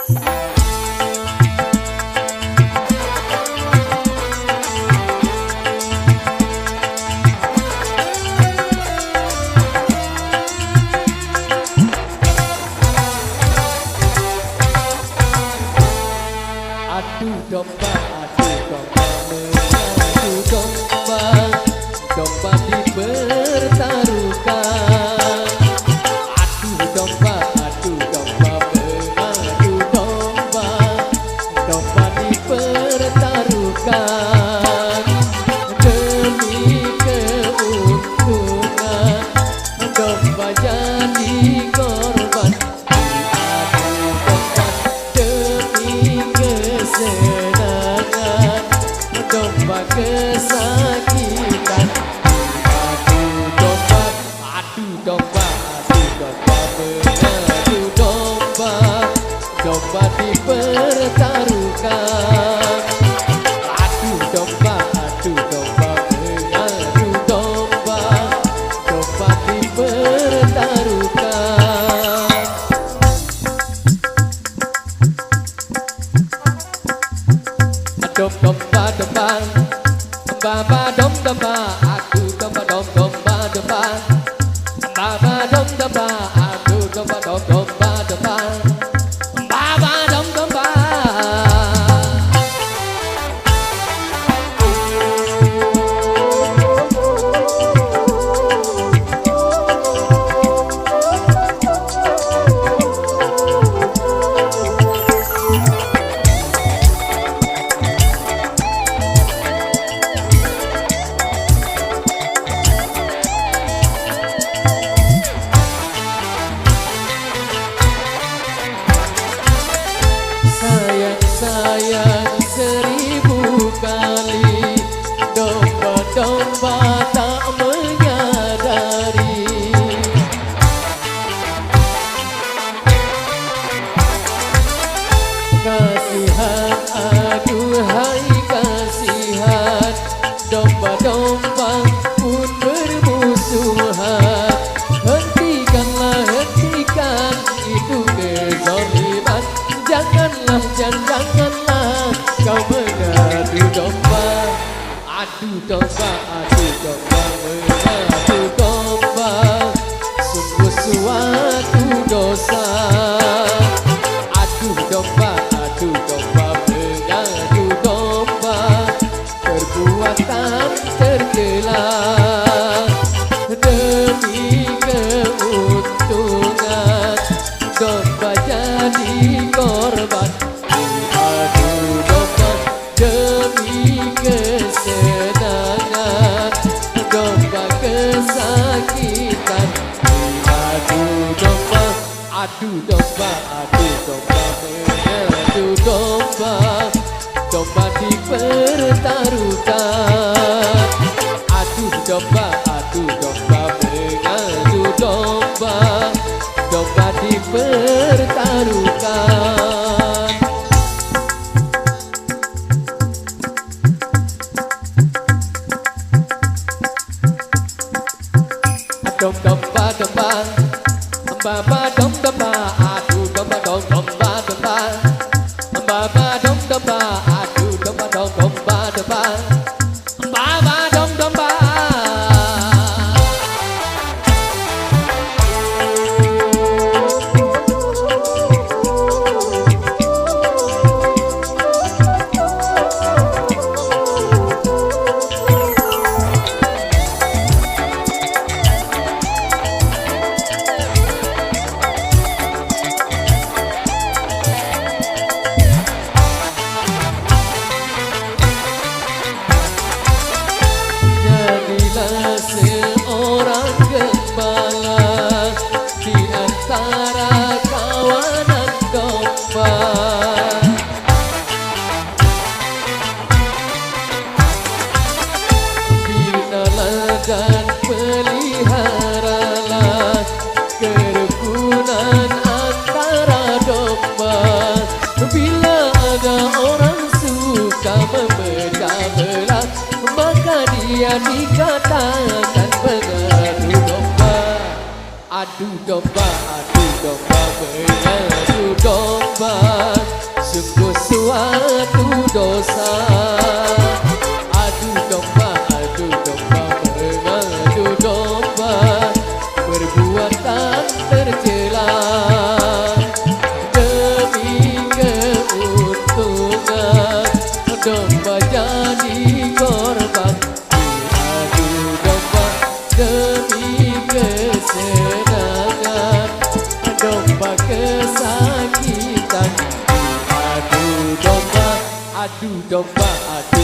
Adu domba mengadu domba, domba dipertaruhkan. Adu domba mengadu domba, domba dipertaruhkan. Demi keuntungan, domba jadi korban. Kesenangan, domba kesakitan. Adu domba mengadu domba, domba dipertaruhkan. Adu domba mengadu domba, domba dipertaruhkan. Domba adu domba adu domba. Sayang 1000 kali, domba tak menyadari. Kasihan, aduhai kasihan, domba pun bermusuhan. Hentikan itu kezaliman. Janganlah kau mengadu domba. Adu domba mengadu domba, sungguh suatu dosa. Adu domba mengadu domba, perbuatan tercela. Demi keuntungan, domba jadi korban. Adu domba demi kesenangan, domba kesakitan. Adu domba mengadu domba, domba dipertaruhkan. Adu domba mengadu domba, domba dipertaruhkan. Domba adu domba adu domba. Seorang gembala di antara kawanan domba. Binalah dan peliharalah kerukunan antara domba. Bila ada orang suka memecah belah, maka dia dikatakan pengadu domba. Adu domba mengadu domba, kesakitan. Adu domba, adu domba, adu